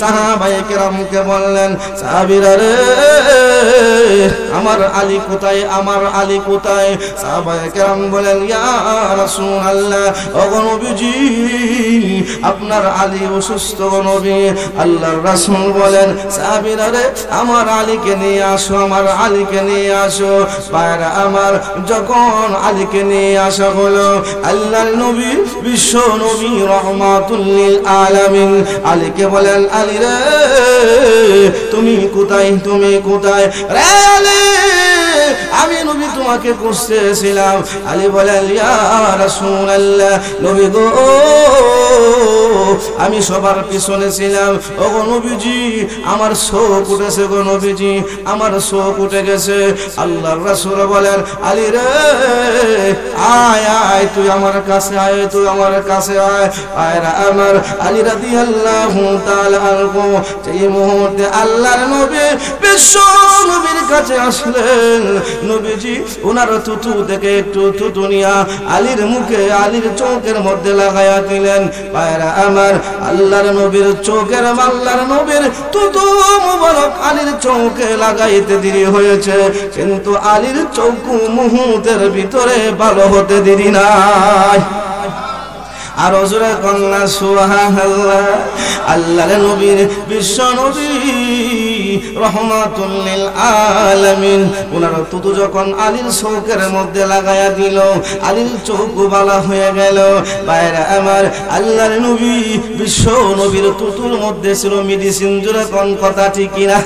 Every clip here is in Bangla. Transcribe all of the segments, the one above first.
সাহাবায়ে কেরামকে বললেন, সাহাবীরা রে আমার আলী কোথায়, আমার আলী কোথায়? সাহাবায়ে কেরাম বলেন, ইয়া রাসূলুল্লাহ, ওগো নবীজি আপনার আলী অসুস্থ গো নবী। আল্লাহর রাসূল বলেন, সাহাবীরা রে আমার আলীকে নিয়ে আসো, আমার আলীকে নিয়ে আসো। পায়রা আমার যখন আলীকে নিয়ে আসা হলো, আল্লাহর নবী বিশ্ব নবী রহমাতুল লিল আলামিন আলীকে বলেন, আলী রে তুমি কোথায়, তুমি কোথায়? রে আলী আমি নবী তোমাকে খুঁজতেছিলাম। আলী বলেন, ইয়া রাসূলুল্লাহ, নবী গো আমি সবার পিছনে ছিলাম। ওগো নবীজি আমার চোখ উঠেছে গো নবীজি, আমার চোখ উঠে গেছে। আল্লাহর রাসূল বলেন, আলী রে আয় আয় তুই আমার কাছে আয়, তুই আমার কাছে আয়। আয়রা আমার আলী রাদিয়াল্লাহু তাআলা আনহু এই মুহূর্তে আল্লাহর নবী বিশ্ব নবীর কাছে আসলেন। নবীজি ওনার থুতু থেকে একটু থুতু নিয়া আলীর মুখে, আলীর চোখের মধ্যে লাগাইয়া দিলেন। পায়রা আমার আল্লাহর নবীর চোখের, আল্লাহর নবীর থুতু মুবারক আলীর চোখে লাগাইতে দেরি হয়েছে, কিন্তু আলীর চোখ মুহূর্তের ভিতরে ভালো হতে দেরি নাই। আর জোরে কন্যা সুবহানাল্লাহ। আল্লাহর নবীর বিশ্ব নবী রহমাতুল লিল আলামিন ওনার থুতু যখন আলীর চোখের মধ্যে লাগায়া দিল, আলীর চোখ বালা হয়ে গেল। বাইরে আমার আল্লাহর নবী বিশ্ব নবীর থুতুর মধ্যে ছিল মেডিসিন। জোরে কোন কথা ঠিক কিনা?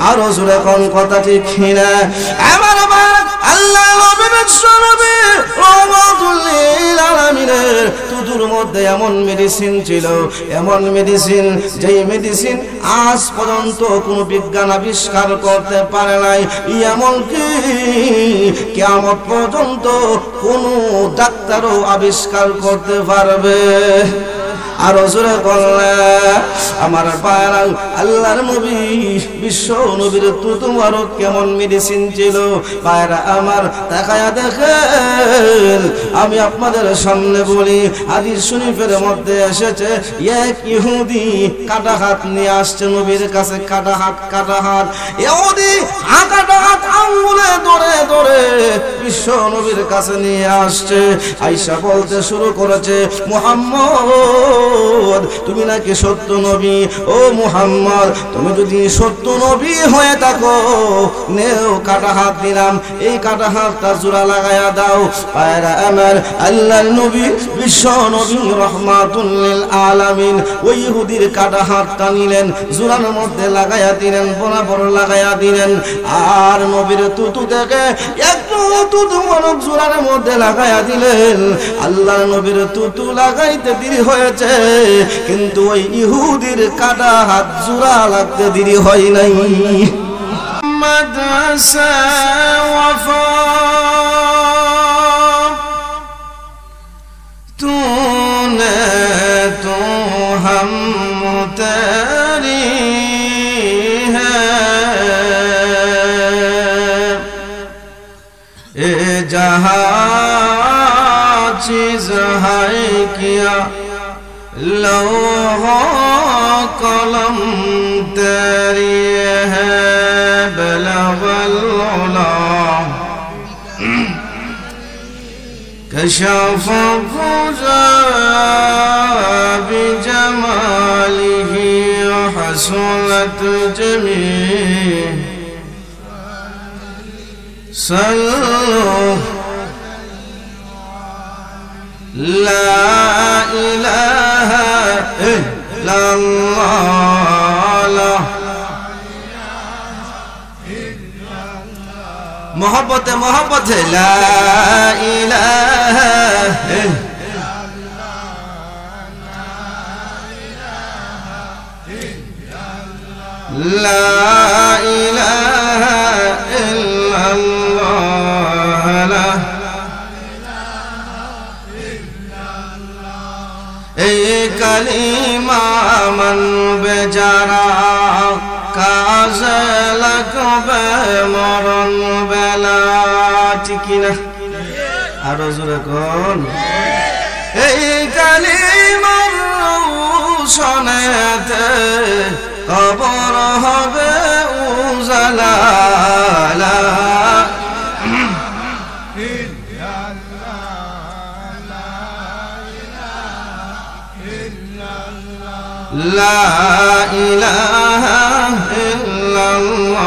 আর জোরে কোন কথা ঠিক কিনা? আমার আল্লাহ নবী বিশ্ব নবী রহমাতুল লিল আলামিনের থুতুর মধ্যে এমন মেডিসিন ছিল, এমন মেডিসিন, যেই মেডিসিন আজ পর্যন্ত কোনো বিজ্ঞান আবিষ্কার করতে পারে নাই, এমনকি কিয়ামত পর্যন্ত কোনো ডাক্তারও আবিষ্কার করতে পারবে। আর জোরে বললেন আমার পায়রা আল্লাহর নবী বিশ্ব নবীর থুতু মুবারক কেমন মেডিসিন ছিল। পায়রা আমার তাকায়া দেখেন, আমি আপনাদের সামনে বলি, হাদিস শরীফের মধ্যে এসেছে, এক ইহুদি কাটা হাত নিয়ে আসছে নবীর কাছে। কাটা হাত, কাটা হাত, ইহুদি কাটা হাত আঙ্গুলে ধরে ধরে বিশ্ব নবীর কাছে নিয়ে আসছে। আয়েশা বলতে শুরু করেছে, মুহাম্মদ তুমি নাকি সত্য নবী, ও মুহাম্মদ তুমি যদি সত্য নবী হয়ে থাকো নেও কাটা হাত দিলাম, এই কাটা হাতটা জোড়া লাগায়া দাও। পায়রা আমার আল্লাহর নবী বিশ্ব নবী রহমাতুল লিল আলামিন ওই ইহুদির কাটা হাতটা নিলেন, জোড়ার মধ্যে লাগায়া দিলেন, বরাবর লাগায়া দিলেন। আর নবীর থুতু থেকে একটু থুতু মুবারক জোড়ার মধ্যে লাগায়া দিলেন। আল্লাহর নবীর থুতু লাগাইতে দেরি হয়েছে, কিন্তু ওই ইহুদির কাটা হাত জোড়া লাগতে দেরি হয় নাই। মাদ্রাসা ওয়াফা तूने तो हम तेरी है ए जहाँ चीज है किया लौह कलम तेरी है बलगल उला कशफ खुजा बिजमालिही हसनत जमीह सल्लु ला इलाहा इल्लल्लाह। मोहब्बत मोहब्बत ला इलाहा ला इलाहा इल्लल्लाह। ए कलीमा मन बेचारा কাজলক মরণ বেলা ঠিক না? আরো জোরে কোন এই কালিমার শোনেতে কবর হবে উজালা লা ইলাহা ইল্লাল্লাহ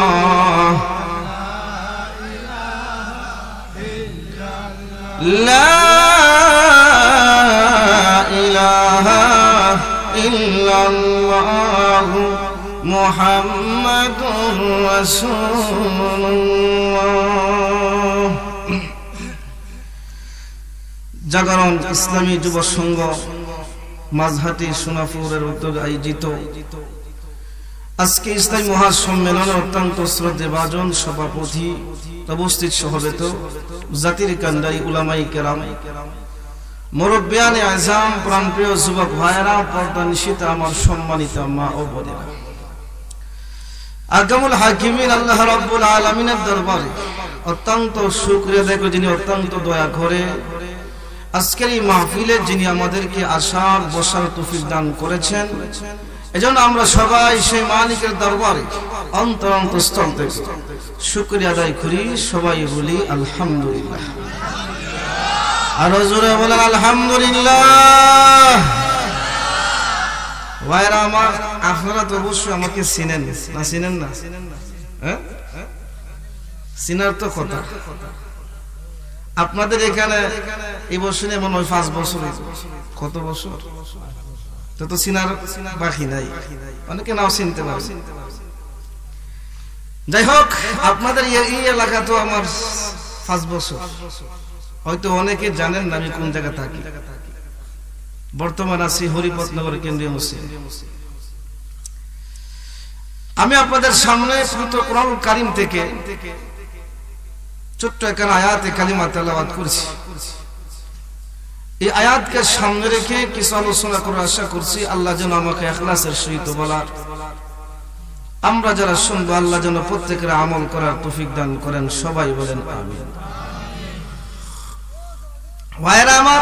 লা ইলাহা ইল্লাল্লাহ মুহাম্মাদুর রাসূলুল্লাহ। জাগরণ ইসলামী যুব সংঘ মাঝহাটি সোনাপুরের উদ্যোগে আয়োজিত আজকে ইসলামী মহাসম্মেলনে অত্যন্ত শ্রদ্ধেভাজন সভাপতি উপস্থিত সমবেত জাতির কান্ডারি উলামায়ে কেরাম, মুরব্বিয়ানে আযম, প্রাণপ্রিয় যুবক ভাইয়েরা, পর্দা নিশিতা আমার সম্মানিত মা ও বোনেরা, আগামুল হাকিমিন আল্লাহ রাব্বুল আলামিনের দরবারে অত্যন্ত শুকরিয়া আদায় করি, যিনি অত্যন্ত দয়া করে আজকের এই মাহফিলে যিনি আমাদেরকে আসার বসার তৌফিক দান করেছেন। এজন্য আমরা সবাই সেই মালিকের দরবারে অন্তরস্থল থেকে শুকরিয়া আদায় করি, সবাই বলি আলহামদুলিল্লাহ। আর জোরে বলেন আলহামদুলিল্লাহ। ভাইরা আমার, আপনারা তো অবশ্যই আমাকে চিনেন না, চিনেন না? হ্যাঁ, চিনার তো কথা। আপনাদের এখানে এই বছর এমন 5 বছর, কত বছর তো চিনার বাকি নাই, অনেকে নাও চিনতে পারে। যাই হোক, আপনাদের এই এলাকা তো আমার 5 বছর, হয়তো অনেকে জানেন না আমি কোন জায়গা থাকি। বর্তমান আছি হরিপতনগর কেন্দ্রীয় মসজিদ। আমি আপনাদের সামনে পবিত্র কোরআনুল কারীম থেকে ছোট্ট একটা আয়াতে কালিমা তেলাওয়াত করছি। এই আয়াতকে সামনে রেখে কিছু আলোচনা করার আশা করছি। আল্লাহ যেন আমাকে ইখলাসের সহিত বলার, আমরা যারা শুনবো আল্লাহ যেন প্রত্যেকের আমল করার তৌফিক দান করেন। সবাই বলেন আমিন। ভাইরা আমার,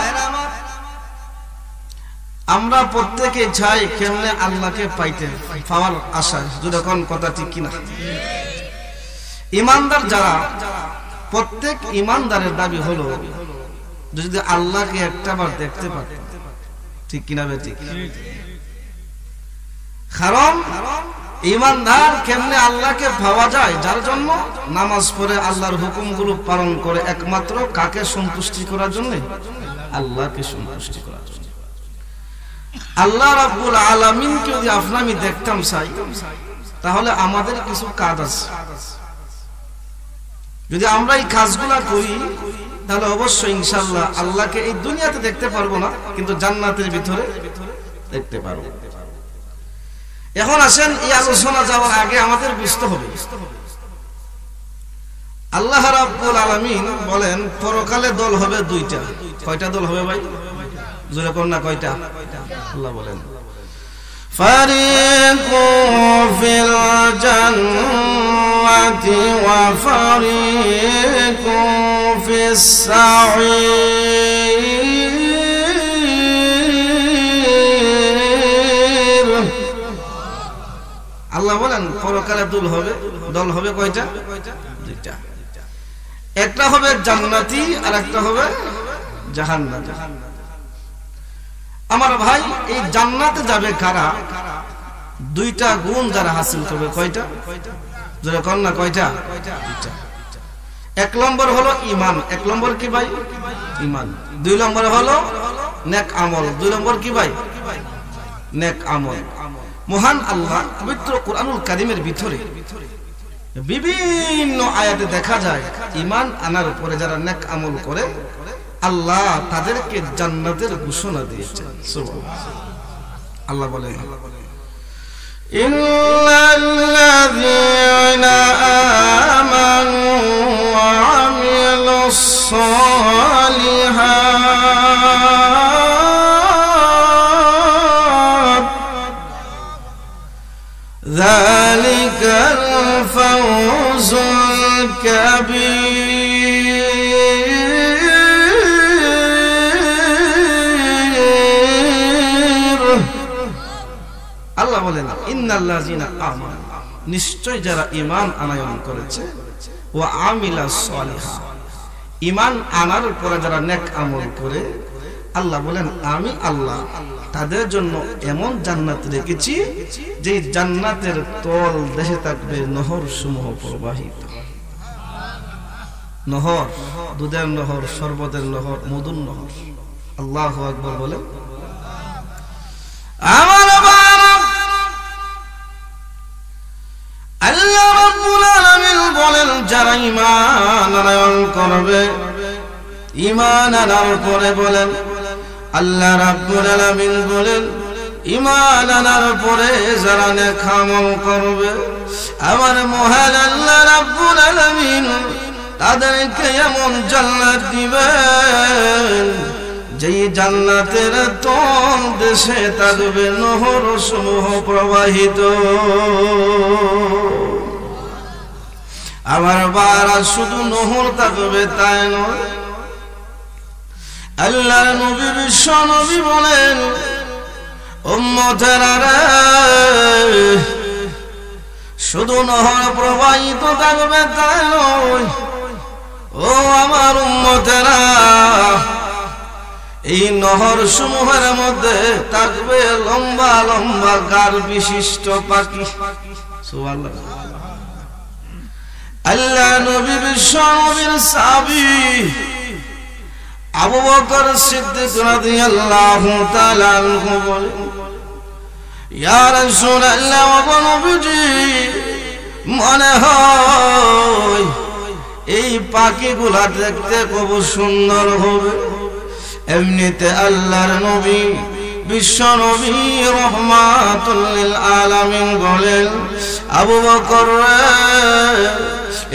আমরা প্রত্যেকে চাই কেমনে আল্লাহকে পাইতে, পাওয়ার আশায়, যদি কোন কথা ঠিক কিনা। ইমানদার যারা, প্রত্যেক ইমানদারের দাবি হলো যদি আল্লাহকে একটাবার দেখতে পারে, ঠিক কিনা বেঠিক? কারণ ইমানদার কেমনে আল্লাহকে পাওয়া যায়, যার জন্য নামাজ পড়ে আল্লাহর হুকুমগুলো পালন করে, একমাত্র কাকে সন্তুষ্টি করার জন্য? আল্লাহকে সন্তুষ্টি করার জন্য। আল্লাহ রাব্বুল আলামিনকে যদি আমি দেখতাম চাই, তাহলে আমাদের কিছু কাজ আছে। যদি আমরা এই কাজগুলা করি, তাহলে অবশ্যই ইনশাআল্লাহ আল্লাহকে এই দুনিয়াতে দেখতে পারবো না, কিন্তু জান্নাতের ভিতরে দেখতে পারবো। এখন আসেন, এই আলোচনা যাওয়ার আগে আমাদের বুঝতে হবে, আল্লাহ রাব্বুল আলামিন বলেন পরকালে দল হবে 2টা। কয়টা দল হবে ভাই? জোরে কোন না, কয়টা? আল্লাহ বলেন ফারিকুন ফিল জান্নাতি ওয়া ফারিকুন ফিস সাঈর। আল্লাহ বলেন পরকালে দল হবে কয়টা? 2টা। একটা হবে জান্নাতি আর একটা হবে জাহান্নামী। আমার ভাই, এই জান্নাতে যাবে কারা? 2টা গুণ যারা হাসিল করবে। কয়টা? যারা কোন না, কয়টা? 2টা। 1 নম্বর হলো ঈমান। 1 নম্বর কি ভাই? ঈমান। 2 নম্বর হলো নেক আমল। 2 নম্বর কি ভাই? নেক আমল। মহান আল্লাহ পবিত্র কোরআনুল কারীমের ভিতরে বিভিন্ন আয়াতে দেখা যায়, ঈমান আনার উপরে যারা নেক আমল করে আল্লাহ তাদেরকে জান্নাতের ঘোষণা দিয়েছেন। সুবহানাল্লাহ। আল্লাহ বলেন ইন্নাল্লাযীনা আমানু ওয়া আমিলুস সালিহাত যালিকাল ফাওজুল কাবীর। আল্লাহ বলেন ইন্নাল্লাযিনা আমানু, নিশ্চয় যারা ঈমান আনয়ন করেছে, ওয়া আমিলাস সলিহা, ঈমান আনার পরে যারা নেক আমল করে, আল্লাহ বলেন আমি আল্লাহ তাদের জন্য এমন জান্নাত রেখেছি যে জান্নাতের তল দেশে থাকবে নহর সমূহ প্রবাহিত। নহর, দুধের নহর, শরবতের নহর, মধুর নহর। আল্লাহু আকবার বলেন। আমার বাবা, আল্লাহ রাব্বুল আলামিন বলেন যারা ঈমান আনয়ন করবে, ঈমান আনার পরে বলেন আল্লাহ রাব্বুল আলামিন বলেন ঈমান আনার পরে যারা নেক আমল করবে, আমার মহান আল্লাহ রাব্বুল আলামিন তাদেরকে এমন জান্নাত দিবেন যেই জান্নাতের তল দেশে থাকবে নহর সমূহ প্রবাহিত। আমার বারা শুধু নহর থাকবে তাই নয়, আল্লাহর নবী বিশ্ব নবী বলেন উম্মতেরা রে, শুধু নহর প্রবাহিত থাকবে তাই নয়, ও আমার উম্মতেরা, এই নহর সমূহের মধ্যে থাকবে লম্বা লম্বা গার বিশিষ্ট পাখি। সুবহানাল্লাহ। আল্লাহ নবী বিশ্ব নবীর সাহাবী আবু বকর সিদ্দিক রাদিয়াল্লাহু তাআলা আনহু বলেন, ইয়া রাসূলুল্লাহ, ওয়া নবীজি, মনে হয় এই পাখিগুলা দেখতে খুব সুন্দর হবে। এমনিতে আল্লাহর নবী বিশ্ব নবী রহমাতুল লিল আলামিন বলেন, আবু বকর,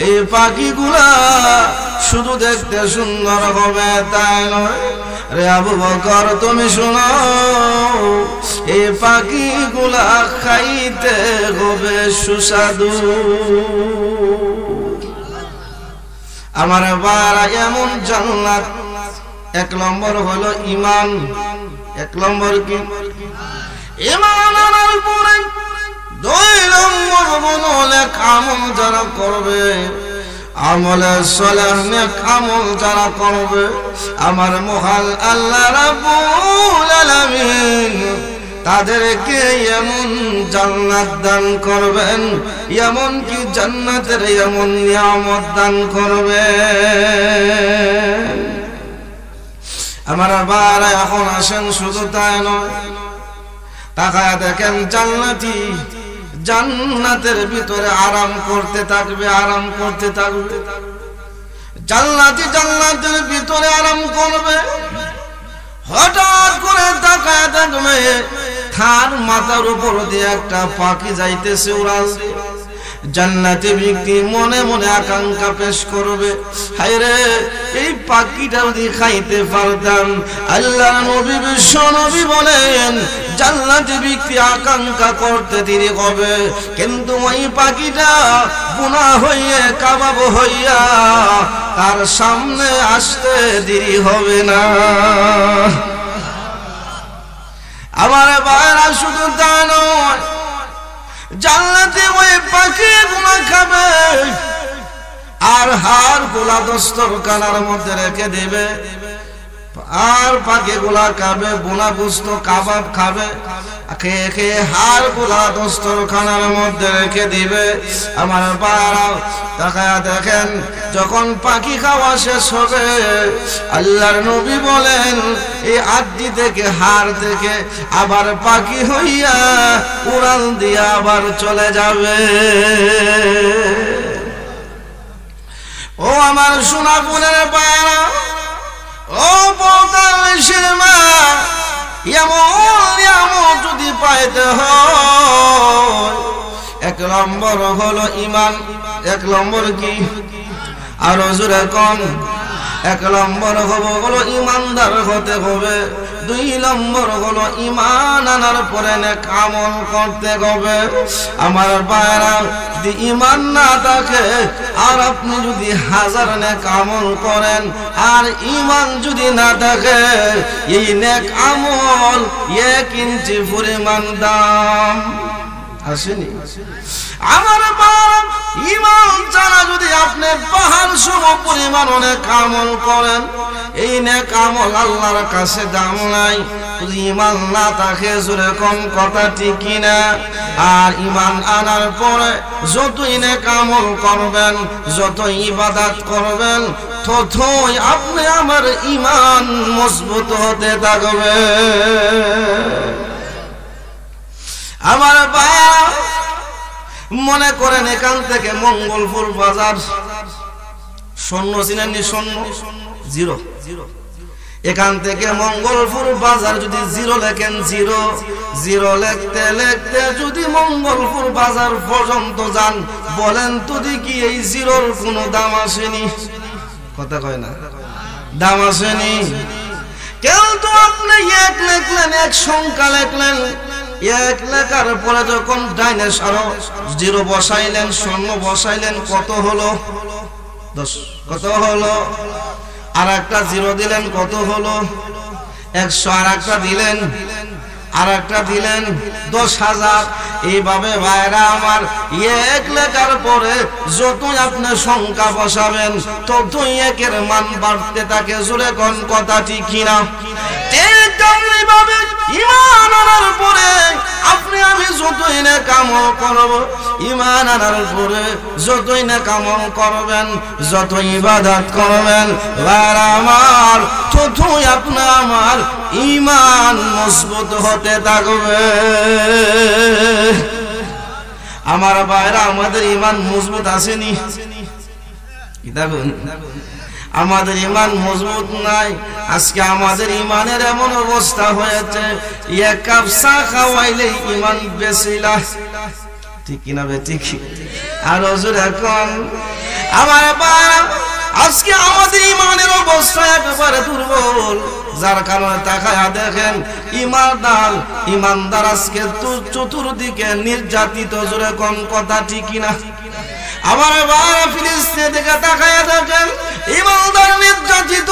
এই পাখিগুলা শুধু দেখতে সুন্দর হবে তাই নয় রে আবু বকর, তুমি শোনো, এই পাখিগুলা খাইতে হবে সুস্বাদু। আমার বারা এমন জান্নাত, এক নম্বর হলো ঈমান। এক নম্বর কি? ঈমান আনার পরে দুই নম্বর হলো নেক আমল যারা করবে, আমলে সালেহ নেক আমল যারা করবে, আমার মহান আল্লাহ রাব্বুল আলামিন তাদেরকে এমন জান্নাত দান করবেন, এমন কি জান্নাতের এমন নিয়ামত দান করবেন। আমার বাবা এখন আসেন, শুধু তাই নয়, তাকায় দেখেন জান্নাতি জান্নাতের ভিতরে আরাম করতে থাকবে, আরাম করতে থাকবে। জান্নাতি জান্নাতের ভিতরে আরাম করবে, হঠাৎ করে তাকায় দেখবে তার মাথার উপর দিয়ে একটা পাখি যাইতেছে উড়াল দিয়ে। জান্নাতি ব্যক্তি মনে মনে আকাঙ্ক্ষা পেশ করবে, হায় রে এই পাখিটা যদি খাইতে পারতাম। আল্লাহর নবী বিশ্ব নবী বলেন জান্নাতি ব্যক্তি আকাঙ্ক্ষা করতে দেরি হবে, কিন্তু ওই পাখিটা বুনা হইয়ে কাবাব হইয়া তার সামনে আসতে দেরি হবে না। আমার ভাইরা শুধু তা নয়, জান্নাতে ওই পাখি গুলা খাবে আর হাড় গুলা দস্তরখানার মধ্যে রেখে দেবে, আর পাখি গুলা খাবে, বোনা গোস্ত কাবাব খাবে, খেয়ে খেয়ে হাড় গুলা দস্তরখানার মধ্যে রেখে দিবে। আমার বাবা তাকায়া দেখেন, যখন পাখি খাওয়া শেষ হবে, আল্লাহর নবী বলেন এই আড্ডি থেকে হাড় থেকে আবার পাখি হইয়া উড়াল দিয়া আবার চলে যাবে। ও আমার সোনা বোনের পায়রা, ও পৌঁছালের মা, এমন যদি পাইতে হয়, এক নম্বর হলো ঈমান। এক নম্বর কি? আরো জোরে কোন? এক নম্বর হলো ঈমানদার হতে হবে। দুই নম্বর হলো ঈমান আনার পরে নেক আমল করতে হবে। আমার ভাইরা, যদি ঈমান না থাকে আর আপনি যদি হাজার নেক আমল করেন আর ঈমান যদি না থাকে, এই নেক আমল 1 ইঞ্চি পরিমাণ দাম। আসেনি? আমার বাবা, ঈমান ছাড়া যদি আপনি পাহাড় সম পরিমাণ অনেক আমল করেন, এই নেক আমল আল্লাহর কাছে দাম নাই। যদি ঈমান না থাকে জোরে কোন কথা ঠিক কিনা? আর ঈমান আনার পরে যতই নেক আমল করবেন, যতই ইবাদত করবেন, ততই আপনি আমার ঈমান মজবুত হতে থাকবে। আমার ভাই মনে করেন এখান থেকে মঙ্গলপুর বাজার, স্বর্ণ চিনেননি? স্বর্ণ জিরো, এখান থেকে মঙ্গলপুর বাজার যদি জিরো লেখেন, জিরো জিরো লিখতে লিখতে যদি মঙ্গলপুর বাজার পর্যন্ত যান, বলেন তো দেখি এই জিরোর কোনো দাম আসেনি? কথা কয় না, দাম আসেনি। কিন্তু আপনি এক লিখলেন, এক সংখ্যা লিখলেন, এক লেখার পরে যখন ডাইনে সারো জিরো বসাইলেন, শূন্য বসাইলেন, কত হলো? 10। কত হলো? আর একটা জিরো দিলেন, কত হলো? 100। আর একটা দিলেন, আর একটা দিলেন 10,000। এইভাবে ভাইরা আমার এক লেখার পরে যতই আপনি সংখ্যা বসাবেন, ততই একের মান বাড়তে থাকে। জোরে কোন কথা ঠিক কিনা? ঈমান আনার পরে আপনি আমি যতই নেক আমল করব, ঈমান আনার পরে যতই নেক আমল করবেন, যতই ইবাদত করবেন, ভাইরা আমার, ততই আপনি আমার ঈমান মজবুত হতে থাকবে। আমার ভাইরা, আমাদের ঈমান মজবুত আসেনি? আমাদের ঈমান মজবুত নাই। আজকে আমাদের ঈমানের এমন অবস্থা হয়েছে, এক কাপ চা খাওয়াইলে ঈমান বেশিলা, ঠিক কিনা? ঠিক। আর হুজুর এখন আমার ভাই, আজকে আমাদের ঈমানের অবস্থা একেবারে দুর্বল, যার কারণে তাকায়া দেখেন ইমানদার আজকে চতুর্দিকে নির্যাতিত। জোরে কোন কথা ঠিক কিনা? আমার ভাই, ফিলিস্তিনের দিকে তাকায়া দেখেন, ইমানদার নির্যাতিত।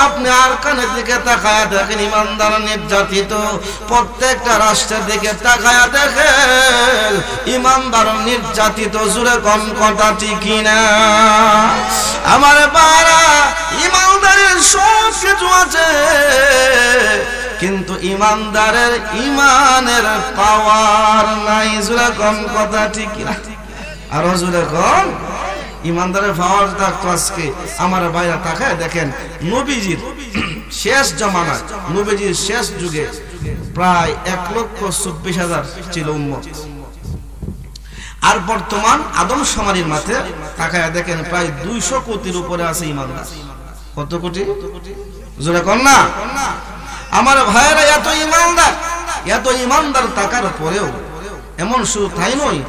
আপনি আরকানের দিকে তাকায়া দেখেন, ইমানদার নির্যাতিত। প্রত্যেকটা রাষ্ট্রের দিকে তাকায়া দেখেন, ইমানদার নির্যাতিত। জোরে কোন কথা ঠিক কিনা? আমার বারা, ইমানদারের সব কিছু আছে, কিন্তু ইমানদারের ঈমানের পাওয়ার নাই। জোরে কোন কথা ঠিক কিনা? আর হুজুরে কোন ইমানদারের পাওয়ার থাকতো আজকে। আমার ভাইরা তাকায় দেখেন, নবীজির শেষ জামানায়, নবীজির শেষ যুগে প্রায় 1,24,000 ছিল উম্মত। আর বর্তমান আদমশুমারির মাঠে তাকায় দেখেন প্রায় 200 কোটির উপরে আছে ইমানদার। কত কোটি? জোরে কোন না? আমার ভাইরা, এত ইমানদার থাকার পরেও এমন শুধু তাই নয়,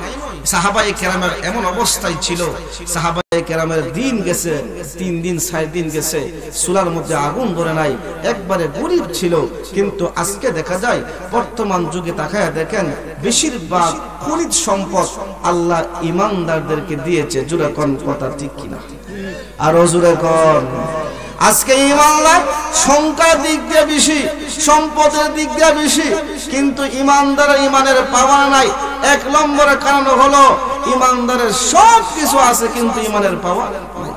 সাহাবায়ে কেরামের এমন অবস্থায় ছিল, সাহাবায়ে কেরামের দিন গেছে 3 দিন 4 দিন গেছে, চুলার মধ্যে আগুন ধরে নাই, একবারে গরিব ছিল। কিন্তু আজকে দেখা যায় বর্তমান যুগে তাকায় দেখেন, বেশিরভাগ খনিজ সম্পদ আল্লাহ ইমানদারদেরকে দিয়েছে। জোরে কোন কথা ঠিক কিনা? আর জোরে কোন। আজকে ইমানদার সংখ্যার দিক দিয়ে বেশি, সম্পদের দিক দিয়ে বেশি, কিন্তু ইমানদারের ঈমানের পাওয়ার নাই। 1 নম্বরের কারণ হলো ইমানদারের সব কিছু আছে, কিন্তু ঈমানের পাওয়ার নাই।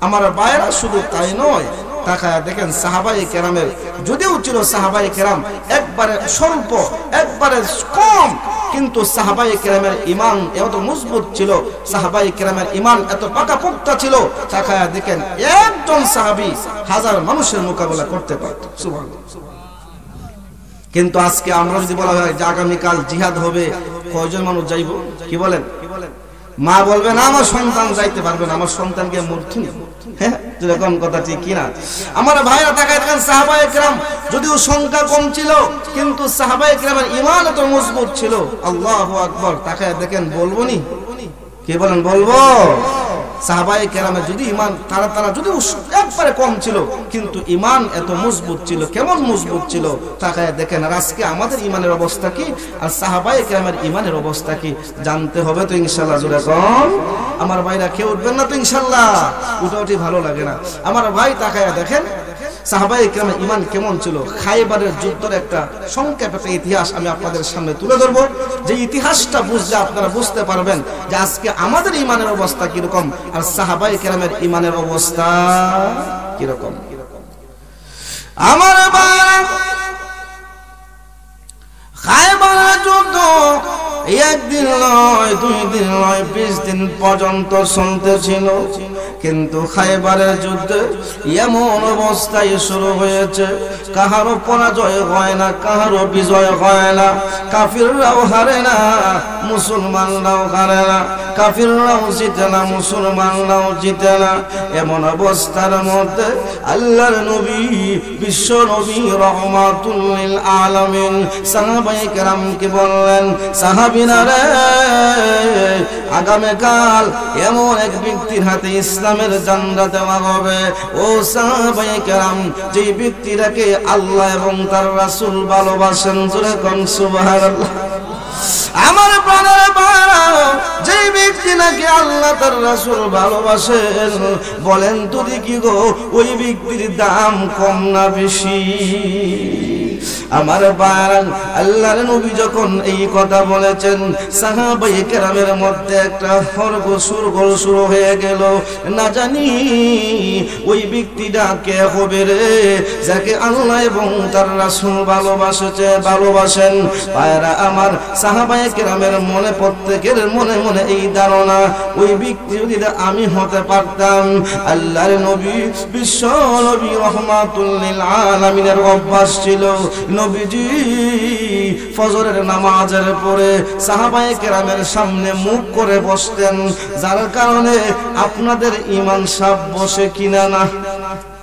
আমার ভাইরা, শুধু তাই নয়, তাকায় দেখেন সাহাবায়ে কেরামের, যদিও ছিল সাহাবায়ে কেরাম একবারে স্বল্প, একবারে কম, কিন্তু সাহাবায়ে কেরামের ঈমান এত মজবুত ছিল, সাহাবায়ে কেরামের ঈমান এত পাকাপোক্ত ছিল। তাকায় দেখেন একজন সাহাবী 1000 মানুষের মোকাবেলা করতে পারত। সুবহানাল্লাহ। কিন্তু আজকে আমরা যদি বলা হয় যে আগামীকাল জিহাদ হবে, কয়জন মানুষ যাইব? কি বলেন? মা বলবে না আমার সন্তান যাইতে পারবে না, আমার সন্তানকে মূর্তি। হ্যাঁ, যেরকম কথা ঠিক কিনা? আমার ভাইরা তাকায় দেখেন, সাহাবায়ে কেরাম যদিও সংখ্যা কম ছিল, কিন্তু সাহাবায়ে কেরামের ঈমান এত মজবুত ছিল। আল্লাহু আকবার। তাকায় দেখেন, বলবো নি? কে বলেন? বলবো। সাহাবায়ে কেরামের যদি ঈমান তারা যদিও একবারে কম ছিল, কিন্তু ঈমান এত মজবুত ছিল। কেমন মজবুত ছিল তাকায় দেখেন। আর আজকে আমাদের ঈমানের অবস্থা কি, আর সাহাবায়ে কেরামের ঈমানের অবস্থা কি জানতে হবে তো ইনশাআল্লাহ। জোরে কোন। আমার ভাইরা, কেউ উঠবেন না তো ইনশাআল্লাহ? উঠাউঠি ভালো লাগে না। আমার ভাই তাকায় দেখেন, সাহাবায়ে কেরামের ঈমান কেমন ছিল। খায়বারের যুদ্ধের একটা সংক্ষেপ একটা ইতিহাস আমি আপনাদের সামনে তুলে ধরবো, যে ইতিহাসটা বুঝলে আপনারা বুঝতে পারবেন যে আজকে আমাদের ঈমানের অবস্থা কিরকম আর সাহাবায়ে কেরামের ঈমানের অবস্থা কিরকম। আমার ভাইরা, খায়বারের যুদ্ধ একদিন নয়, 2 দিন নয়, 20 দিন পর্যন্ত চলতেছিল। কিন্তু খায়বারের যুদ্ধে এমন অবস্থায় শুরু হয়েছে, কাহারও পরাজয় হয় না, কাহারও বিজয় হয় না। কাফিররাও হারে না, মুসলমানরাও হারে না। কাফিররাও জিতে না, মুসলমানরাও জিতে না। এমন অবস্থার মধ্যে আল্লাহর নবী, বিশ্ব নবী রহমাতুল লিল আলামিন সাহাবায়ে কেরামকে বললেন, সাহাবীরা রে, আগামীকাল এমন এক ব্যক্তির হাতে ইসলামের ঝান্ডা দেওয়া হবে। ও সাহাবায়ে কেরাম, যে ব্যক্তিটাকে আল্লাহ এবং তার রাসূল ভালোবাসেন, জোরে কোন সুবহানাল্লাহ। আমার প্রাণের ভাইরা, যে ব্যক্তি নাকি আল্লাহ তার রাসূল ভালোবাসেন, বলেন তো দেখি গো, ওই ব্যক্তির দাম কম না বেশি? আমার ভাইরা, আল্লাহর নবী যখন এই কথা বলেছেন, সাহাবায়ে কেরামের মধ্যে একটা হরগোল শুরু হয়ে গেল। না জানি ওই ব্যক্তিটা কে হবে রে, যাকে আল্লাহ এবং তার রাসূল ভালোবাসেন। ভাইরা আমার, সাহাবায়ে কেরামের মনে, প্রত্যেকের মনে মনে এই ধারণা, ওই ব্যক্তি যদি আমি হতে পারতাম। আল্লাহর নবী, বিশ্ব নবী রহমাতুল লিল আলামিনের অভ্যাস ছিল, নবীজি ফজরের নামাজের পরে সাহাবায়ে কেরামের সামনে মুখ করে বসতেন, যার কারণে আপনাদের ঈমান সাব বসে কিনা না।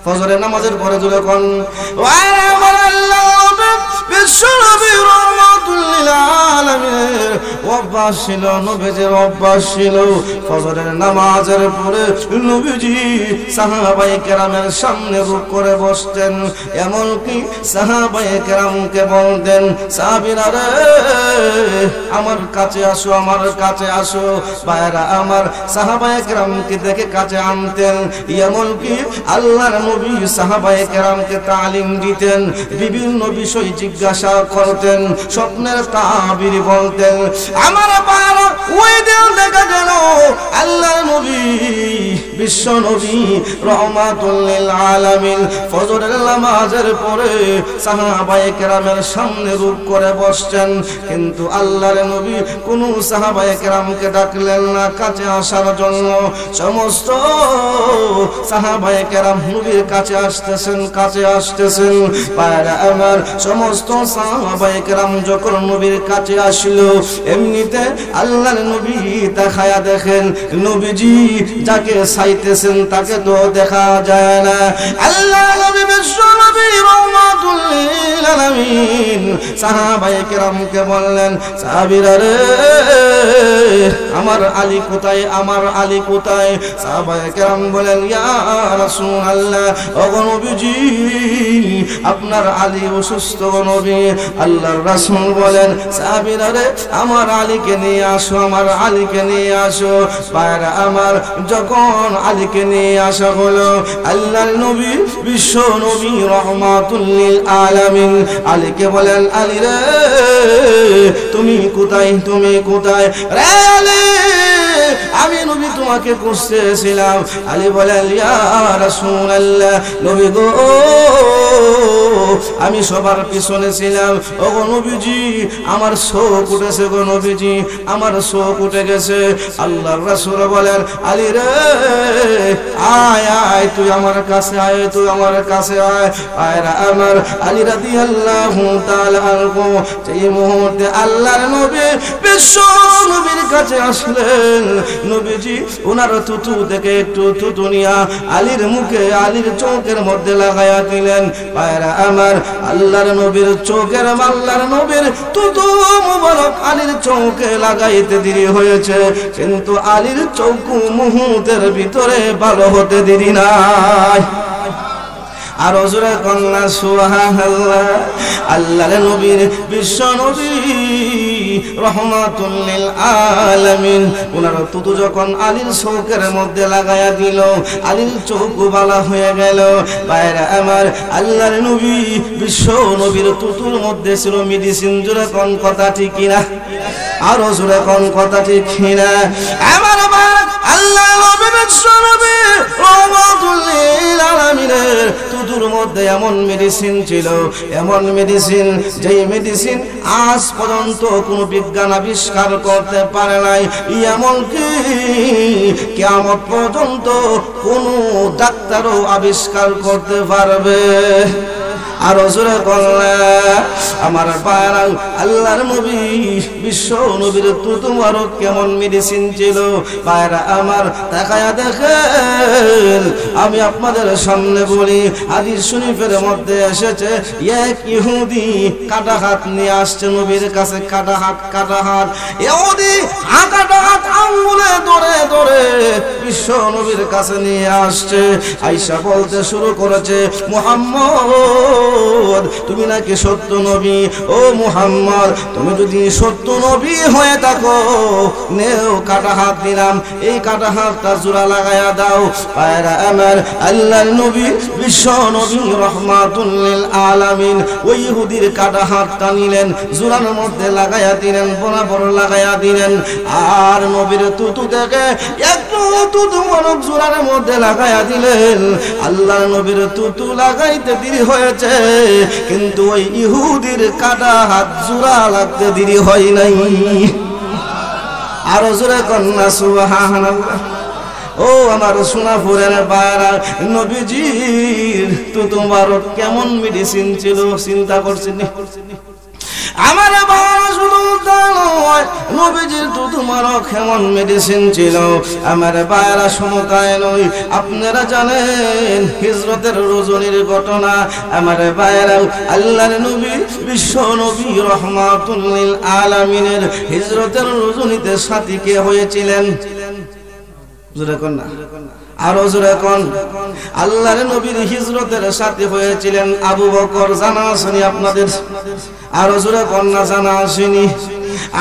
ফজরের নামাজের পরে যখন বিশ্ব নবী রহমাতুল লিল আলামিনের অভ্যাস ছিল, নবীজির অভ্যাস ছিল, ফজরের নামাজের পরে নবীজি সাহাবায়ে কেরামের সামনে রুক করে বসতেন। এমনকি সাহাবায়ে কেরামকে বলতেন, সাহাবীরা রে, আমার কাছে আসো, আমার কাছে আসো। ভাইরা আমার, সাহাবায়ে কেরামকে দেখে কাছে আনতেন। এমনকি আল্লাহর নবী সাহাবায়ে কেরামকে তালিম দিতেন, বিভিন্ন বিষয় জিজ্ঞাসা করতেন, স্বপ্নের তাবির বলতেন। আমার ভাইরা, ওই দিন দেখা গেল আল্লাহর নবী, বিশ্ব নবী রহমাতুল লিল আলামিন ফজরের নামাজের পরে সাহাবায়ে কেরামের সামনে রুক করে বসছেন। কিন্তু আল্লাহর নবী কোন সাহাবায়ে কেরামকে ডাকলেন না কাছে আসার জন্য। সমস্ত সাহাবায়ে কেরাম নবীর কাছে আসতেছেন। ভাইরা আমার, সমস্ত সাহাবায়ে কেরাম যখন নবীর কাছে আসলো, এমনিতে আল্লাহর নবী তাকায়া দেখেন, নবীজি যাকে চাইতেছেন তাকে তো দেখা যায় না। আল্লাহর নবী, বিশ্ব নবী রহমাতুল লিল আলামিন সাহাবায়ে কেরামকে বললেন, সাহাবীরা রে, আমার আলী কোথায়, আমার আলী কোথায়? সাহাবায়ে কেরাম বলেন, ইয়া রাসূলুল্লাহ, ওগো নবীজি, আপনার আলী অসুস্থ গো নবী। আল্লাহর রাসূল বলেন, সাহাবীরা রে, আমার আলীকে নিয়ে আসো, আমার আলীকে নিয়ে আসো। ভাইরা আমার, যখন আলীকে নিয়ে আসা হলো, আল্লাহর নবী, বিশ্ব নবী রহমাতুল লিল আলামিন আলীকে বলেন, আলী রে, তুমি কোথায়, তুমি কোথায় রে আলী? আমি নবী তোমাকে খুঁজতেছিলাম। আলী বলেন, ইয়া রাসূলুল্লাহ, নবী গো, আমি সবার পিছনে ছিলাম। ওগো নবীজি, আমার চোখ উঠেছে গো নবীজি, আমার চোখ উঠে গেছে। আল্লাহর রাসূল বলেন, আলী রে, আয় আয়, তুই আমার কাছে আয়, তুই আমার কাছে আয়। আয়রা আমার, আলী রাদিয়াল্লাহু তাআলা আনহু এই মুহূর্তে আল্লাহর নবী বিশ্ব নবীর কাছে আসলেন। নবীজি ওনার থুতু থেকে একটু থুতু নিয়া আলীর মুখে, আলীর চোখের মধ্যে লাগাইয়া দিলেন। আয়রা আমার, আল্লাহর নবীর চোখের, আল্লাহর নবীর থুতু মুবারক আলীর চোখে লাগাইতে দেরি হয়েছে, কিন্তু আলীর চোখ মুহূর্তের ভিতরে ভালো হতে দেরি নাই। আর হুজুরে কন্যা সুবহানাল্লাহ। আল্লাহর নবীর বিশ্ব নবী রহমাতুল লিল আলামিন ওনার তুতু যখন আলীর চোখের মধ্যে লাগায়া দিল, আলীর চোখ বালা হয়ে গেল। বাইরে আমার আল্লাহর নবী বিশ্ব নবীর তুতুর মধ্যে ছিল মেডিসিন। জোরে কোন কথা ঠিক কিনা? আর জোরে কোন কথা ঠিক কিনা? আমার আল্লাহ নবী বিশ্ব নবী রহমাতুল লিল আলামিনের তুতুর মধ্যে এমন মেডিসিন ছিল, এমন মেডিসিন, যেই মেডিসিন আজ পর্যন্ত কোনো বিজ্ঞান আবিষ্কার করতে পারে নাই, এমনকি কিয়ামত পর্যন্ত কোনো ডাক্তারও আবিষ্কার করতে পারবে। আর জোরে বললে আমার পায়রা আল্লাহর নবী বিশ্ব নবীর তুতু মুবারক কেমন মেডিসিন ছিল। পায়রা আমার তাকায়া দেখেন, আমি আপনাদের সামনে বলি, হাদিস শরীফের মধ্যে এসেছে এক ইহুদি কাটা হাত নিয়ে আসছে নবীর কাছে। কাটা হাত ইহুদি কাটা হাত আঙ্গুলে ধরে ধরে বিশ্ব নবীর কাছে নিয়ে আসছে। আয়েশা বলতে শুরু করেছে, মুহাম্মদ তুমি নাকি সত্য নবী, ও মুহাম্মদ তুমি যদি সত্য নবী হয়ে থাকো নেও কাটা হাত দিলাম, এই কাটা হাতটা জোড়া লাগায়া দাও। পায়রা আমার আল্লাহর নবী বিশ্ব নবী রহমাতুল লিল আলামিন ওই ইহুদির কাটা হাতটা নিলেন, জোড়ার মধ্যে লাগায়া দিলেন, বরাবর লাগায়া দিলেন। আর নবীর তুতু থেকে একটু তুতু মনক জোড়ার মধ্যে লাগায়া দিলেন। আল্লাহর নবীর তুতু লাগাইতে দেরি হয়েছে, কিন্তু ওই ইহুদির কাটা হাত জোড়া লাগতে দেরি হয় নাই। আরো জোরে কন্যা সুবহানাল্লাহ। ও আমার সোনাপুরের বায়রা, নবীজির তুতু মুবারক কেমন মেডিসিন ছিল চিন্তা করছেন? আমার বাবা শুধু নবীজির তুতু মুবারক কেমন মেডিসিন ছিল। আমার বায়রা শুধু তাই নয়, আপনারা জানেন হিজরতের রজনীর ঘটনা। আমার বায়রা আল্লাহর নবী বিশ্ব নবী রহমাতুল লিল আলামিনের হিজরতের রজনীতে সাথী কে হয়েছিলেন? জোরে কোন না, আরো জোরে কোন। আল্লাহর নবীর হিজরতের সাথী হয়েছিলেন আবু বকর। জানা আসেনি আপনাদের? আরো জোরে কোন না, জানা আসেনি?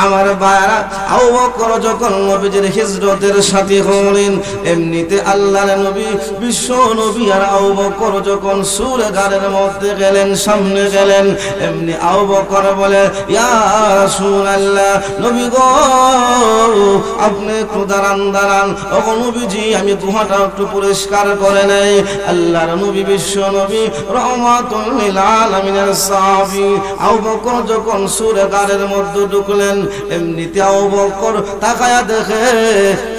আমার বায়রা আবু বকর যখন নবীজির হিজরতের সাথী হলেন, এমনিতে আল্লাহর নবী বিশ্ব নবী আর আবু বকর যখন সূরাগারের মধ্যে গেলেন, সামনে গেলেন, এমনি আবু বকর বলে, ইয়া রাসূলুল্লাহ, নবী গো আপনি একটু দাঁড়ান। ও নবীজি আমি গুহাটা একটু পরিষ্কার করে নেই। আল্লাহর নবী বিশ্ব নবী রহমাতুল লিল আলামিনের সাহাবী আবু বকর যখন সূরাগারের মধ্যে ঢুকলেন, এমনিতে আবু বকর তাকায়া দেখে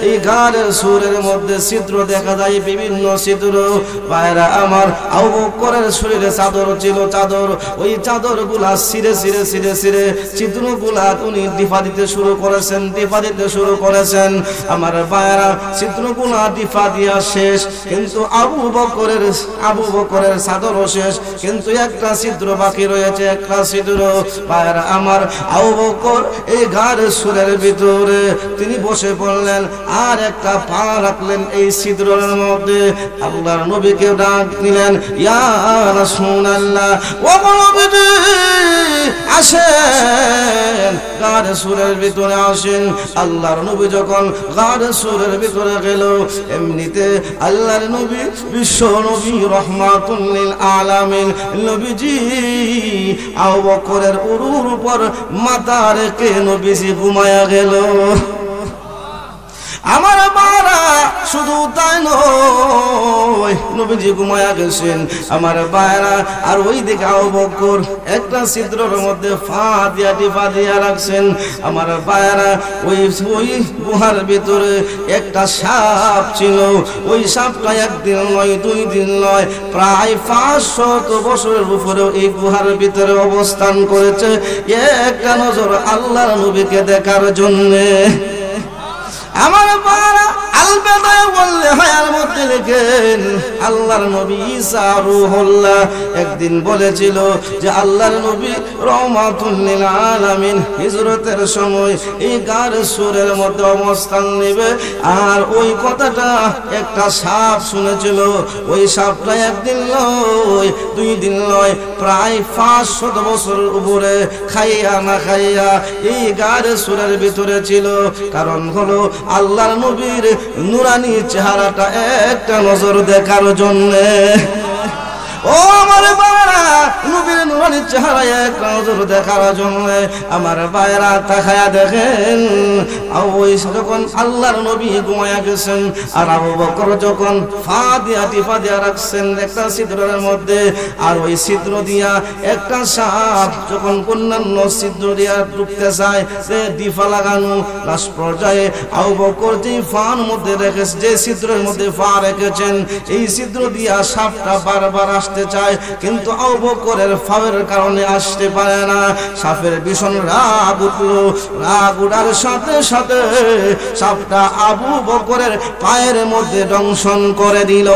এই গারের সুরের মধ্যে ছিদ্র দেখা যায়, বিভিন্ন ছিদ্র। ভাইরা আমার আবু বকরের শরীরে চাদর ছিল, চাদর, ওই চাদর গুলা ছিঁড়ে ছিদ্রগুলা উনি ডিফা দিতে শুরু করেছেন। আমার ভাইরা ছিদ্রগুলা ডিফা দিয়া শেষ, কিন্তু আবু বকরের চাদরও শেষ, কিন্তু একটা ছিদ্র বাকি রয়েছে, একটা ছিদ্র। ভাইরা আমার আবু বকর এই গারের সুরের ভিতরে তিনি বসে পড়লেন, আর একটা পা রাখলেন এই ছিদ্রের মধ্যে। আল্লাহর নবীকে ডাক দিলেন, ইয়া রাসূলুল্লাহ, ও নবীজি আসেন, গারের সুরের ভিতরে আসেন। আল্লাহর নবী যখন গারের সুরের ভিতরে গেল, এমনিতে আল্লাহর নবী বিশ্ব নবী রহমাতুল লিল আলামিন নবীজি আবু বকরের উরুর উপর মাথা রেখে নবীজি ঘুমায়া গেল। আমার বারা শুধু তাই নয়, নবীজি ঘুমায়া গেছেন। আমার বায়রা আর ওই দিকে আবু বকর একটা ছিদ্রের মধ্যে টিপা দিয়া রাখছেন। আমার বায়রা ওই গুহার ভিতরে একটা সাপ ছিল। ওই সাপটা একদিন নয়, 2 দিন নয়, প্রায় 500 বছরের উপরে এই গুহার ভিতরে অবস্থান করেছে, একটা নজর আল্লাহর নবীকে দেখার জন্যে। আমার বাবা আল বেদায়া বললে হায়ার মধ্যে লেখেন আল্লাহর নবী ঈসা রূহুল্লাহ একদিন বলেছিল যে আল্লাহর নবী রহমাতুল লিল আলামিন হিজরতের সময় এই গার সুরের মধ্যে অবস্থান নেবে। আর ওই কথাটা একটা সাপ শুনেছিল। ওই সাপটা একদিন নয়, 2 দিন নয়, প্রায় 500 বছর উপরে খাইয়া না খাইয়া এই গার সুরের ভিতরে ছিল। কারণ হলো আল্লাহর নবীর নুরানি চেহারাটা একটা নজর দেখার জন্যে। ও আমার বাবা, নবীর নুরানি চেহারা এক নজর দেখার জন্য আমার বাইরা তাকায়া দেখেন। ওই যখন আল্লাহর নবী ঘুমায়া গেছেন আর আবু বকর যখন ফাদিয়া রাখছেন একটা ছিদ্রের মধ্যে, আর ওই ছিদ্র দিয়া একটা সাপ যখন অন্যান্য ছিদ্র দিয়া ঢুকতে চায় সে দিফা লাগানো, লাস্ট পর্যায়ে আবু বকর যে ফার মধ্যে রেখেছে, যে ছিদ্রের মধ্যে ফা রেখেছেন, এই ছিদ্র দিয়া সাপটা বারবার আসতে চায়, কিন্তু আবু বকরের ফাওয়ের কারণে আসতে পারে না। সাপের ভীষণ রাগ উঠলো। রাগ উঠার সাথে সাথে সাপটা আবু বকরের পায়ের মধ্যে দংশন করে দিল।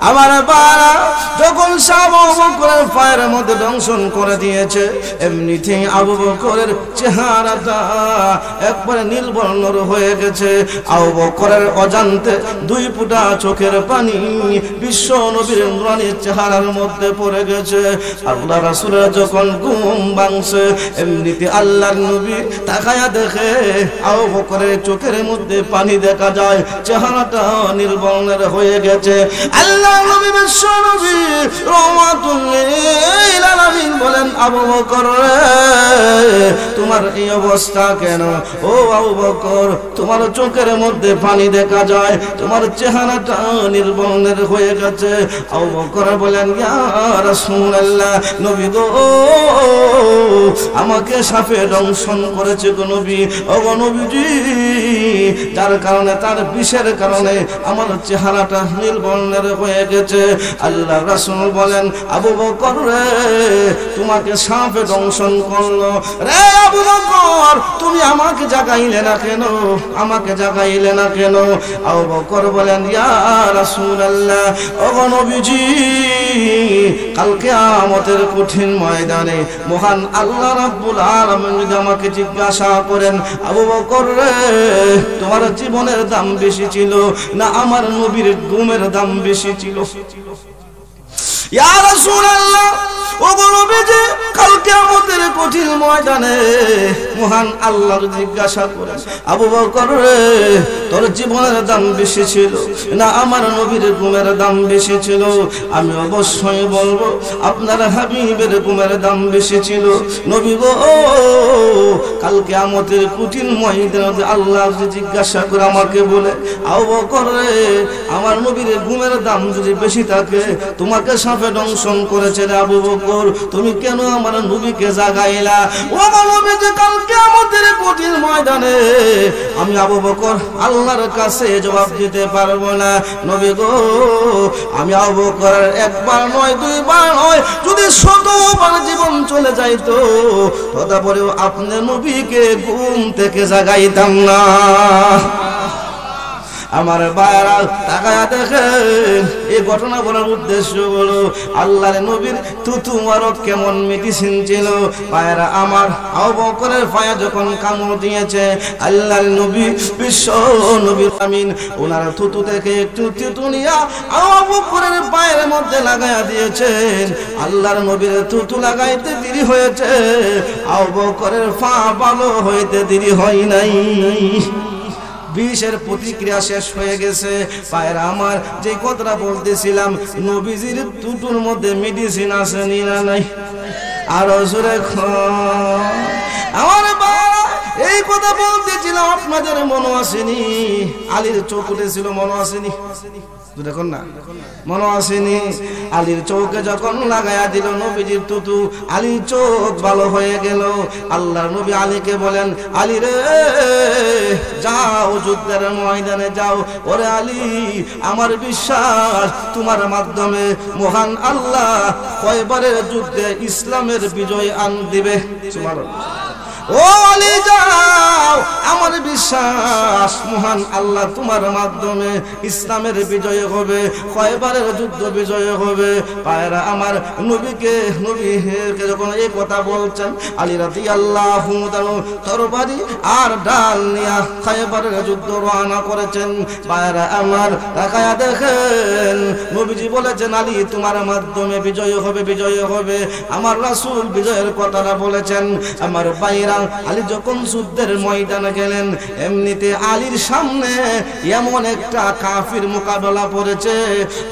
আমার বাবা যখন সাপ আবু বকরের পায়ের মধ্যে দংশন করে দিয়েছে, এমনিতেই আবু বকরের চেহারাটা একবারে নীলবর্ণর হয়ে গেছে। আবু বকরের অজান্তে 2 ফোঁটা চোখের পানি বিশ্ব নবীর নুরানি চেহারার মধ্যে পড়ে গেছে। আল্লাহ রাসূলের যখন ঘুম ভাঙছে, এমনিতে আল্লাহর নবী তাকায়া দেখে আবু বকরের চোখের মধ্যে পানি দেখা যায়, চেহারাটা নীলবর্ণের হয়ে গেছে। আল্লাহ নবী বিশ্ব নবী রহমাতুল লিল আলামিন বলেন, আবু বকর তোমার এই অবস্থা কেন? ও আবু বকর, তোমার চোখের মধ্যে পানি দেখা যায়, তোমার চেহারাটা নির্বর্ণের হয়ে গেছে। আবু বকর বলেন, ইয়া রাসূলুল্লাহ, নবী গো, আমাকে সাপে দংশন করেছে গো নবী। ও গো নবীজি, যার কারণে, তার বিষের কারণে আমার চেহারাটা নীলবর্ণের হয়ে গেছে। আল্লাহ রাসূল বলেন, আবু বকর রে, তোমাকে সাপে দংশন করলো রে আবু বকর, তুমি আমাকে জাগাইলে না কেন? আমাকে জাগাইলে না কেন? আবু বকর বলেন, ইয়া রাসূলুল্লাহ, ও নবীজি, কাল কিয়ামতের কঠিন ময়দানে মহান আল্লাহ রাব্বুল আলামিন যদি আমাকে জিজ্ঞাসা করেন, আবু বকর রে, তোমার জীবনের দাম বেশি ছিল না আমার নবীর ঘুমের দাম বেশি ছিল? ইয়া রাসূলুল্লাহ, ও নবীজি, কাল কিয়ামতের কঠিন ময়দানে মহান আল্লাহ জিজ্ঞাসা করেন, আবু বকর রে, তোর জীবনের দাম বেশি ছিল না আমার নবীর ঘুমের দাম বেশি ছিল? আমি অবশ্যই বলবো আপনার হাবিবের ঘুমের দাম বেশি ছিল। নবী গো, কাল কিয়ামতের কঠিন ময়দানে আল্লাহ জিজ্ঞাসা করে আমাকে বলে, আবু বকর রে, আমার নবীর ঘুমের দাম যদি বেশি থাকে, তোমাকে সাপে দংশন করেছে রে আবু বকর, তুমি কেন আমার নবীকে জাগাইলা? ও নবীজি, কাল কিয়ামতের কঠিন ময়দানে আমি আবু বকর আল্লাহর কাছে জবাব দিতে পারবো না। নবী গো, আমি আবু বকরের 1 বার নয় 2 বার নয়, যদি 100 বার জীবন চলে যাইতো, তথাপরেও আপনার নবীকে ঘুম থেকে জাগাইতাম না। আমার ভাইরা তাকায়া দেখেন, এই ঘটনা বলার উদ্দেশ্য হলো আল্লাহর নবীর তুতু মারক কেমন মেডিসিন ছিল। ভাইরা আমার, আবু বকরের পায়ে যখন কামড় দিয়েছে, আল্লাহর নবী বিশ্ব নবী আমিন ওনার তুতু থেকে একটু তুতু নিয়া আবু বকরের পায়ের মধ্যে লাগায়া দিয়েছেন। আল্লাহর নবীর তুতু লাগাইতে দেরি হয়েছে, আবু বকরের পা ভালো হইতে দেরি হয় নাই। বিষের প্রতিক্রিয়া শেষ হয়ে গেছে। পায়রা আমার, যে কথাটা বলতেছিলাম, নবীজির তুতুর মধ্যে মেডিসিন আছে না নাই? আরো জোরে আমার বাবা, এই কথা বলতেছিলাম, আপনাদের মনে আসেনি? আলীর চোখ উঠেছিল, মনে আসেনি? দেখুন না, মনে আসেনি? আলীর চোখে যখন লাগায়া দিল নবীজির তুতু, আলীর চোখ ভালো হয়ে গেল। আল্লাহর নবী আলীকে বলেন, আলী রে, যাও যুদ্ধের ময়দানে যাও। ওরে আলী, আমার বিশ্বাস তোমার মাধ্যমে মহান আল্লাহ খয়বরের যুদ্ধে ইসলামের বিজয় আন দিবে। সুবহানাল্লাহ। ও আলী যাও, আমার বিশ্বাস মহান আল্লাহ তোমার মাধ্যমে ইসলামের বিজয় হবে, খয়বারের যুদ্ধ বিজয় হবে। পায়রা আমার নবীকে যখন এই কথা বলছেন, আলী রাদিয়াল্লাহু তাআলা তরবারি আর ডাল নিয়ে খয়বারের যুদ্ধ রওনা করেছেন। পায়রা আমার তাকায়া দেখেন, নবীজি বলেছেন আলী তোমার মাধ্যমে বিজয় হবে, বিজয় হবে। আমার রাসূল বিজয়ের কথাটা বলেছেন। আমার ভাইরা, আলী যখন যুদ্ধের ময়দানে গেলেন, এমনিতে আলীর সামনে এমন একটা কাফির মোকাবেলা করেছে,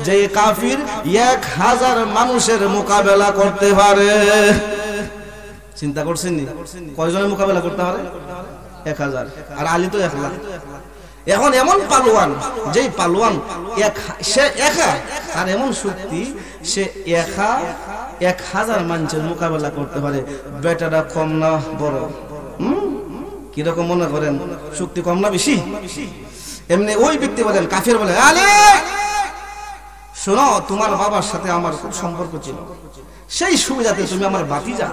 যে কাফির 1000 মানুষের মোকাবেলা করতে পারে। চিন্তা করছেন নি কয়জনের মোকাবেলা করতে পারে? 1000, আর আলী তো 1 লাখ। এখন এমন পালোয়ান, যেই পালোয়ান সে একা, আর এমন শক্তি সে একা 1000 মানুষের মোকাবেলা করতে পারে। বেটাটা কম না বড়? কিরকম মনে করেন? শক্তি কম না বেশি? এমনি ওই ব্যক্তি বলেন, কাফির বলে, আলী শোনো, তোমার বাবার সাথে আমার খুব সম্পর্ক ছিল, সেই সুবিধাতে তুমি আমার ভাতিজা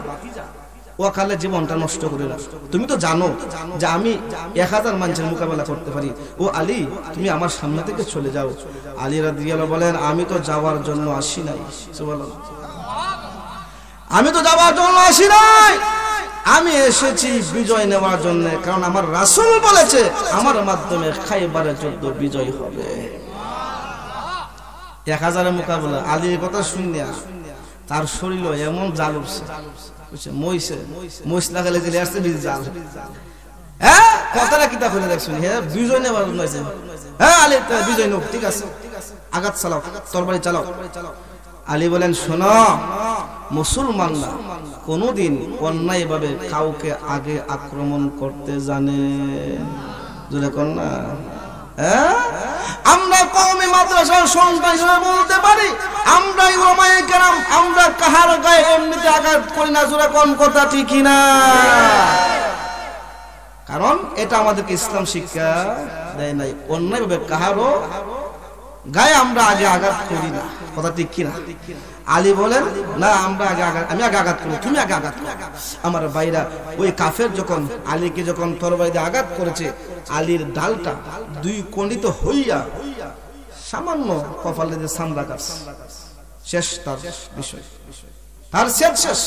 ওয়াকালে জীবনটা নষ্ট করে না। তুমি তো জানো যে আমি 1000 মানুষের মোকাবেলা করতে পারি। ও আলী, তুমি আমার সামনে থেকে চলে যাও। আলী রাদিয়াল্লাহু বলেন, আমি তো যাওয়ার জন্য আসি নাই। সুবহানাল্লাহ, আমি তো যাওয়ার জন্য আসি নাই, আমি এসেছি বিজয় নেওয়ার জন্য। কারণ আমার রাসূল বলেছে আমার মাধ্যমে খায়বারের যুদ্ধ বিজয় হবে। 1000 মোকাবেলা। আলীর কথা শুনিয়া তার শরীর এমন জাল উঠছে, মহিষ লাগালে দিলে আসছে জাল। হ্যাঁ, কথাটা কিতা করে দেখছেন? হ্যাঁ, বিজয় নেওয়ার জন্য আছে। হ্যাঁ আলী, বিজয় নেব, ঠিক আছে, আঘাত চালাও, তরবারি চালাও। আলী বলেন, শোনো, মুসলমানরা কোনদিন অন্যায় ভাবে কাউকে আগে আক্রমণ করতে জানে? জোরে কোন না? আমরা কওমি মাদ্রাসার সন্তান হিসেবে বলতে পারি, আমরা উলামায়ে কেরাম, আমরা কাহার গায়ে এমনিতে আঘাত করি না। জোরে কোন কথা ঠিক না? কারণ এটা আমাদেরকে ইসলাম শিক্ষা দেয় নাই। অন্যায় ভাবে কাহারও গায়ে আমরা আগে আঘাত করি না। কথা ঠিক কিনা? আলী বলেন, না, আমরা আমি আগে আঘাত করি, তুমি আগে আঘাত করো। আমার ভাইরা, ওই কাফের যখন আলীকে যখন তরবারি দিয়ে আঘাত করেছে, আলীর ডালটা 2 খণ্ডিত হইয়া সামান্য কপালে যে চামড়া কাটছে, শেষ তার বিষয়, তার শেষ।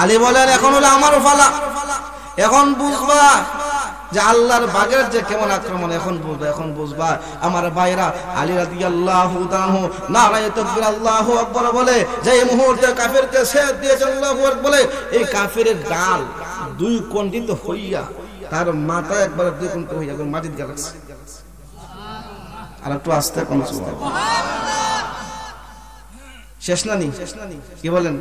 আলী বলেন, এখন হলো আমার পালা, এখন বুঝবা যে আল্লাহর বাগের যে কেমন আক্রমণ, এখন বুঝবা। আমার ভাইরা, আলী রাদিয়াল্লাহু তাআলা নারায়ে তাকবীর আল্লাহু আকবার বলে যে এই মুহূর্তে কাফেরকে ছেদ দিয়েছেন, আল্লাহু আকবার বলে এই কাফেরের ডাল 2 খণ্ডিত হইয়া তার মাথা একবার 2 খণ্ডিত হইয়া মাটিতে গেছে। আর একটু আস্তে কোন সুবহানাল্লাহ, শেষ না নি? কি বলেন?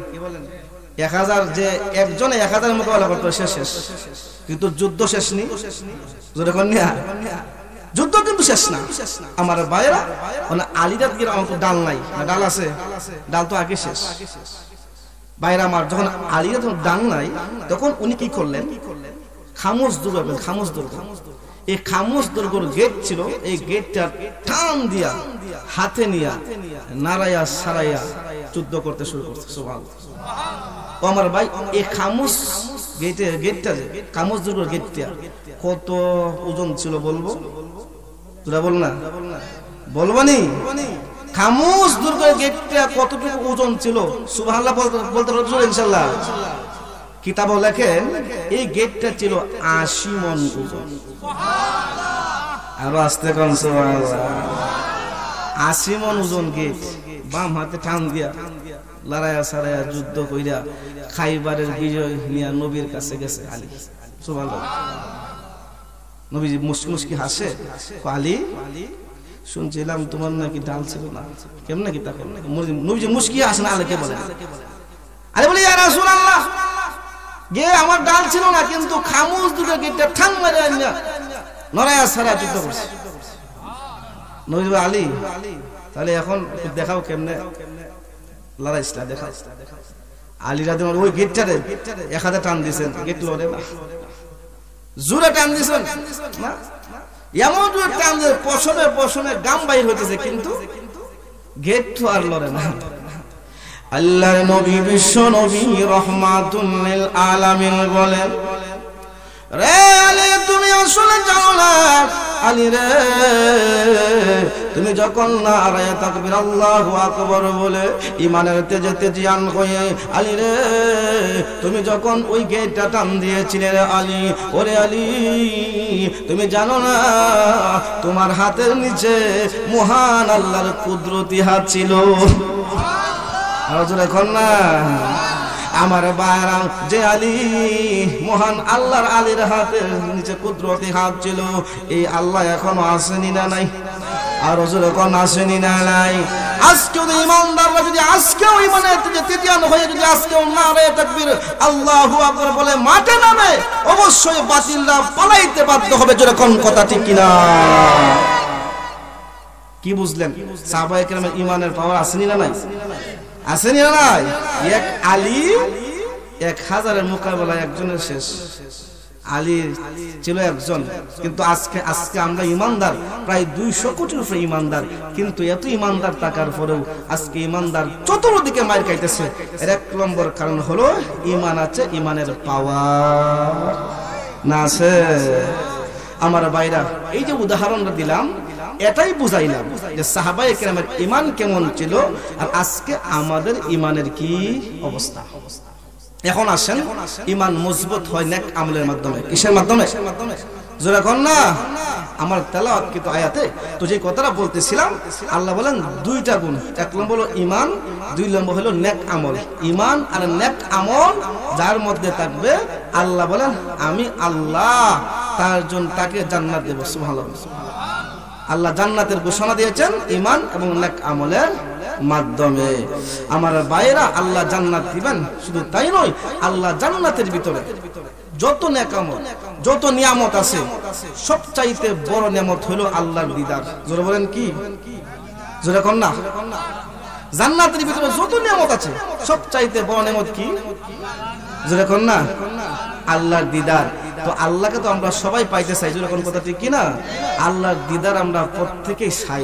1000 যে একজনে 1000 মোকাবেলা করতে শেষ, কিন্তু যুদ্ধ শেষ নি। জোরে কোন না? যুদ্ধ কিন্তু শেষ না। আমার ভাইরা, মানে আলী রাদিয়াল্লাহু ডাল নাই না? ডাল আছে, ডাল তো আগে শেষ। ভাইরা আমার, যখন আলী রাদিয়াল্লাহু ডাল নাই, তখন উনি কি করলেন? খামোশ দুর্গ, খামোশ দুর্গ, এই খামোশ দুর্গের গেট ছিল, এই গেটটা টান দিয়া হাতে নিয়া নারায়া সারাইয়া যুদ্ধ করতে শুরু করছে। সুবহানাল্লাহ। ও আমার ভাই, এই খামোশ গেটটা যে খামোশ দুর্গের গেটটা কত ওজন ছিল বলবো? তোরা বল না, বলবানি? খামোশ দুর্গের গেটটা কতটুকু ওজন ছিল? সুবহানাল্লাহ বলতে পারছো ইনশাআল্লাহ? কিতাবে লেখেন এই গেটটা ছিল 80 মণ ওজন। আরো আস্তে কোন সুবহানাল্লাহ। 80 মণ ওজন গেট, বাম হাতে টান দিয়া লড়াইয়া সারাইয়া যুদ্ধ কইরা খাইবারের বিজয় নিয়ে নবীর কাছে গেছে আলী। সুবহানাল্লাহ। নবীজি মুসকি হাসে, আলী শুনছিলাম তোমার নাকি ডাল ছিল না, কেমন নাকি? তা নবীজি মুসকি হাসে না, আলীকে বলে, আলী বলে, ইয়া রাসূলুল্লাহ, গে আমার ডাল ছিল না, কিন্তু খামোশ দুটো গেটটা ঠাং মারে আইনা লড়াইয়া সারাইয়া যুদ্ধ করছে। নবীজি বলে, আলী তাহলে এখন দেখাও কেমনে লড়াইছটা, দেখাও। আলী রাদিয়াল্লাহু ওই গেটটারে 1000 টান দিয়েছেন, গেট লড়ে না। জোরে টান দিয়েছেন না, এমন জোরে টান দিয়ে পশমে গাম বাইর হইতেছে, কিন্তু গেট তো আর লড়ে না। আল্লাহর নবী, বিশ্ব নবী, রাহমাতুল লিল আলামিন বলেন, রে আলী তুমি আসলে যাও না, আলী রে তুমি যখন নারায়ে তাকবীর আল্লাহু আকবার বলে ইমানের তেজে তেজিয়ান হয়ে, আলী রে তুমি যখন ওই গেটটা টান দিয়েছিলে রে আলী, ওরে আলী তুমি জানো না তোমার হাতের নিচে মহান আল্লাহর কুদরতি হাত ছিল। আরো এখন না আমার বায়রা, যে আলী মহান আল্লাহর আলীর হাতের নিচে কুদরতি হাত ছিল, এই আল্লাহ এখনো আসেনি না নাই? আর হুজুর এখন আসেনি না নাই? আজকে যদি ইমানদাররা যদি আজকেও ইমানের থেকে তৃতীয়ান হয়ে যদি আজকেও নারে তাকবীর আল্লাহু আকবার বলে মাঠে নামে, অবশ্যই বাতিলরা পালাইতে বাধ্য হবে। যেরকম কথা ঠিক কিনা? কি বুঝলেন? সাহাবায়ে কেরামের ইমানের পাওয়ার আসেনি না নাই? আসেনি না নাই? এক আলী 1000-এর মোকাবেলায় একজনের শেষ। আলী ছিল একজন, কিন্তু আজকে আমরা ইমানদার প্রায় 200 কোটির উপরে ইমানদার, কিন্তু এত ইমানদার থাকার পরেও আজকে ইমানদার চতুর্দিকে মার খাইতেছে। এর 1 নম্বর কারণ হলো ইমান আছে, ইমানের পাওয়ার না আছে। আমার ভাইরা, এই যে উদাহরণটা দিলাম এটাই বুঝাইলাম যে সাহাবায়ে কেরামের ঈমান কেমন ছিল আর আজকে আমাদের ঈমানের কি অবস্থা। এখন আসেন, ঈমান মজবুত হয় নেক আমলের মাধ্যমে। কিসের মাধ্যমে? জোরে কোন না। আমার তেলাওয়াতকৃত আয়াতে তো যে কথাটা বলতেছিলাম, আল্লাহ বলেন 2টা গুণ। 1 নম্বর হলো ঈমান, 2 নম্বর হলো নেক আমল। ঈমান আর নেক আমল যার মধ্যে থাকবে, আল্লাহ বলেন আমি আল্লাহ তার জন্য তাকে জান্নাত দেব। সুবহানাল্লাহ। আল্লাহ জান্নাতের ঘোষণা দিয়েছেন ঈমান এবং নেক আমলের মাধ্যমে। আমার ভাইরা, আল্লাহ জান্নাত দিবেন, শুধু তাই নয়, আল্লাহ জান্নাতের ভিতরে যত নেক আমল, যত নিয়ামত আছে, সবচাইতে বড় নিয়ামত হলো আল্লাহর দিদার। জোরে বলেন কি? জোরে কোন না। জান্নাতের ভিতরে যত নিয়ামত আছে, সবচাইতে বড় নিয়ামত কি? জোরে কোন না। আল্লাহর দিদার। তো আল্লাহকে তো আমরা সবাই পাইতে চাই। জোরে কোন কথা ঠিক কি না? আল্লাহর দিদার আমরা প্রত্যেকেই চাই।